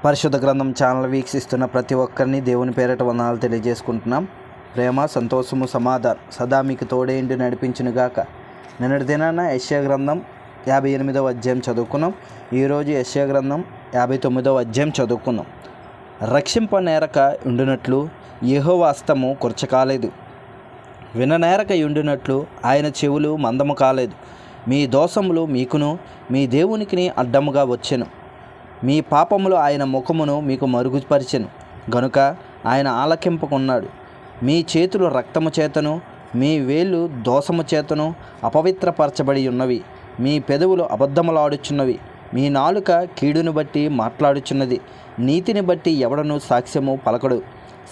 పరిశుద్ధ గ్రంథం ఛానల్ వీక్షిస్తున్న ప్రతి ఒక్కరిని దేవుని పేరిట వందనాలు తెలియజేసుకుంటున్నాం. ప్రేమ, సంతోషము, సమాధానం సదా మీకు తోడేంటి నడిపించునుగాక. నిన్నటి దినాన యెషయా గ్రంథం 58వ అధ్యాయం చదువుకున్నాం. ఈరోజు యెషయా గ్రంథం 59వ అధ్యాయం చదువుకున్నాం. రక్షింపనేరక ఉండినట్లు యెహోవా హస్తము కురచకాలేదు, విననేరక ఉండినట్లు ఆయన చెవులు మందము కాలేదు. మీ దోషములు మీకును మీ దేవునికిని అడ్డముగా వచ్చెను, మీ పాపములు ఆయన ముఖమును మీకు మరుగుపరిచెను గనుక ఆయన ఆలకింపకున్నాడు. మీ చేతులు రక్తము చేతను మీ వేళ్ళు దోషము చేతను అపవిత్రపరచబడి ఉన్నవి. మీ పెదవులు అబద్ధములాడుచున్నవి. మీ నాలుక కీడును బట్టి మాట్లాడుచున్నది. నీతిని బట్టి ఎవడను సాక్ష్యము పలకడు,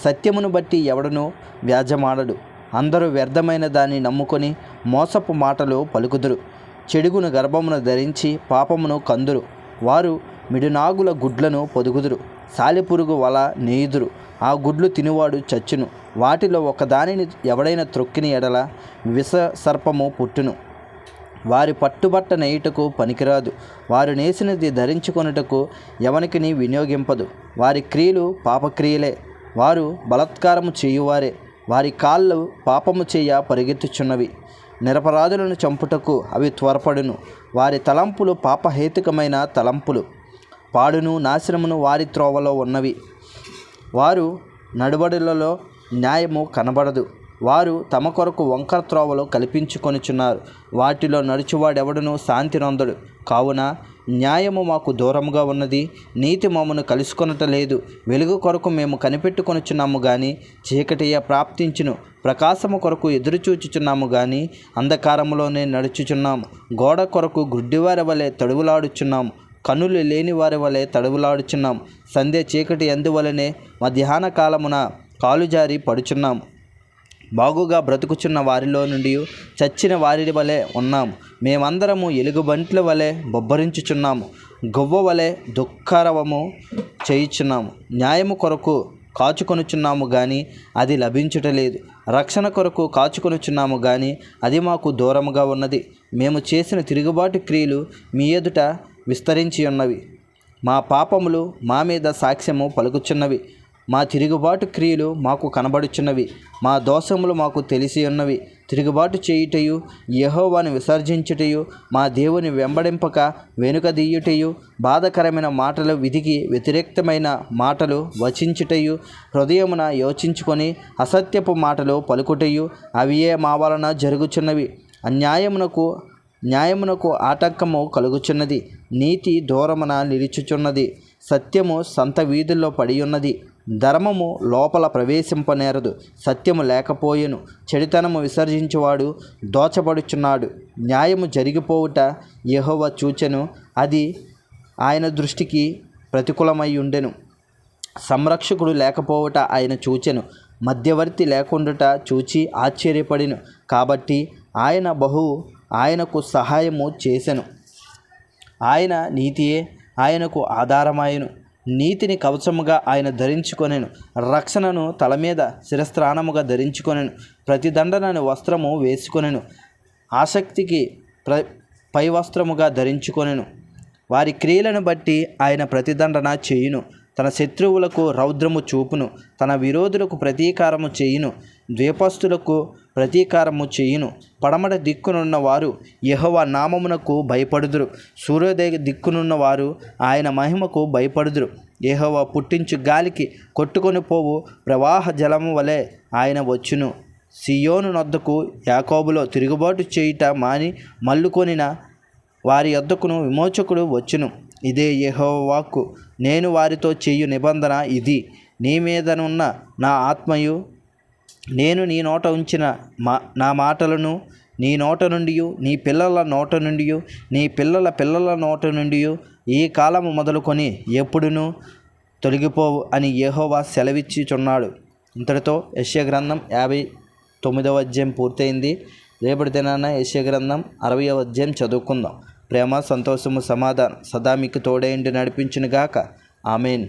సత్యమును బట్టి ఎవడను వ్యాజమాడడు. అందరూ వ్యర్థమైన దాన్ని నమ్ముకొని మోసపు మాటలు పలుకుదురు. చెడుగును గర్భమును ధరించి పాపమును కందురు. వారు మిడునాగుల గుడ్లను పొదుగుదురు, సాలెపురుగు వల నేయుదురు. ఆ గుడ్లు తినువాడు చచ్చును. వాటిలో ఒకదానిని ఎవడైనా త్రొక్కిన ఎడల విష సర్పము పుట్టును. వారి పట్టుబట్ట నేయుటకు పనికిరాదు, వారు నేసినది ధరించుకొనుటకు ఎవనికిని వినియోగింపదు. వారి క్రియలు పాపక్రియలే, వారు బలాత్కారము చేయువారే. వారి కాళ్ళు పాపము చేయ పరిగెత్తుచున్నవి. నిరపరాధులను చంపుటకు అవి త్వరపడును. వారి తలంపులు పాపహేతుకమైన తలంపులు, పాడును నాశనమును వారి త్రోవలో ఉన్నవి. వారు నడుబడులలో న్యాయము కనబడదు. వారు తమ కొరకు వంకర త్రోవలు కల్పించుకొనుచున్నారు. వాటిలో నడుచువాడెవడును శాంతి నొందడు. కావున న్యాయము మాకు దూరముగా ఉన్నది, నీతి మమ్మను కలుసుకొనటలేదు. వెలుగు కొరకు మేము కనిపెట్టుకొనుచున్నాము గాని చీకటియ ప్రాప్తించును. ప్రకాశము కొరకు ఎదురుచూచుచున్నాము గాని అంధకారములోనే నడుచుచున్నాము. గోడ కొరకు గుడ్డివారి వలె తడువులాడుచున్నాము, కన్నులు లేని వారి వలె తడువులాడుచున్నాము. సంధ్య చీకటి అందువలనే మధ్యాహ్న కాలమున కాలుజారి పడుచున్నాము. బాగుగా బ్రతుకుచున్న వారిలో నుండి చచ్చిన వారి వలె ఉన్నాము. మేమందరము ఎలుగుబంట్ల వలె బొబ్బరించుచున్నాము, గొవ్వ వలె దుఃఖారవము చేయుచున్నాము. న్యాయము కొరకు కాచుకొనుచున్నాము కానీ అది లభించుటలేదు, రక్షణ కొరకు కాచుకొనుచున్నాము కానీ అది మాకు దూరముగా ఉన్నది. మేము చేసిన తిరుగుబాటు క్రియలు మీ ఎదుట విస్తరించి ఉన్నవి. మా పాపములు మా మీద సాక్ష్యము పలుకుచున్నవి. మా తిరుగుబాటు క్రియలు మాకు కనబడుచున్నవి. మా దోషములు మాకు తెలిసి ఉన్నవి. తిరుగుబాటు చేయుటయు, యెహోవాను విసర్జించుటయు, మా దేవుని వెంబడింపక వెనుకదీయుటయు, బాధకరమైన మాటలు, విధికి వ్యతిరేక్తమైన మాటలు వచించుటయు, హృదయమున యోచించుకొని అసత్యపు మాటలు పలుకుటయు అవియే మా వలన జరుగుచున్నవి. న్యాయమునకు ఆటంకము కలుగుచున్నది. నీతి దూరమున నిలుచుచున్నది. సత్యము సంత వీధుల్లో పడి ఉన్నది. ధర్మము లోపల ప్రవేశింపనేరదు. సత్యము లేకపోయెను. చెడుతనము విసర్జించువాడు దోచబడుచున్నాడు. న్యాయము జరిగిపోవుట యెహోవా చూచెను, అది ఆయన దృష్టికి ప్రతికూలమై ఉండెను. సంరక్షకుడు లేకపోవుట ఆయన చూచెను. మధ్యవర్తి లేకుండుట చూచి ఆశ్చర్యపడిను. కాబట్టి ఆయనకు సహాయము చేసెను. ఆయన నీతియే ఆయనకు ఆధారమాయెను. నీతిని కవచముగా ఆయన ధరించుకొనెను. రక్షణను తల మీద శిరస్త్రాణముగా ధరించుకొనెను. ప్రతిదండనను వస్త్రము వేసుకొనెను. ఆసక్తికి పై వస్త్రముగా ధరించుకొనెను. వారి క్రియలను బట్టి ఆయన ప్రతిదండన చేయును. తన శత్రువులకు రౌద్రము చూపును. తన విరోధులకు ప్రతీకారము చేయును. ద్వీపస్తులకు ప్రతీకారము చేయును. పడమట దిక్కునున్న వారు యెహోవా నామమునకు భయపడుదురు. సూర్యోదయ దిక్కునున్న వారు ఆయన మహిమకు భయపడుదురు. యెహోవా పుట్టించు గాలికి కొట్టుకొని పోవు ప్రవాహ జలము వలె ఆయన వచ్చును. సియోను నొద్దకు యాకోబులో తిరుగుబాటు చేయుట మాని మల్లుకొనిన వారి యొద్దకును విమోచకుడు వచ్చును. ఇదే యెహోవా వాక్కు. నేను వారితో చేయు నిబంధన ఇది. నీ మీదనున్న నా ఆత్మయు నేను నీ నోట ఉంచిన నా మాటలను నీ నోట నుండి, నీ పిల్లల నోట నుండి, నీ పిల్లల పిల్లల నోట నుండి ఈ కాలము మొదలుకొని ఎప్పుడునూ తొలగిపోవు అని యెహోవా సెలవిచ్చుచున్నాడు. ఇంతటితో యెషయా గ్రంథం 59వ అధ్యాయం పూర్తయింది. రేపటి దినాన యెషయా గ్రంథం 60వ అధ్యాయం చదువుకుందాం. ప్రేమ, సంతోషము, సమాధానం సదా మీకు తోడేంటి నడిపించునుగాక. ఆమేన్.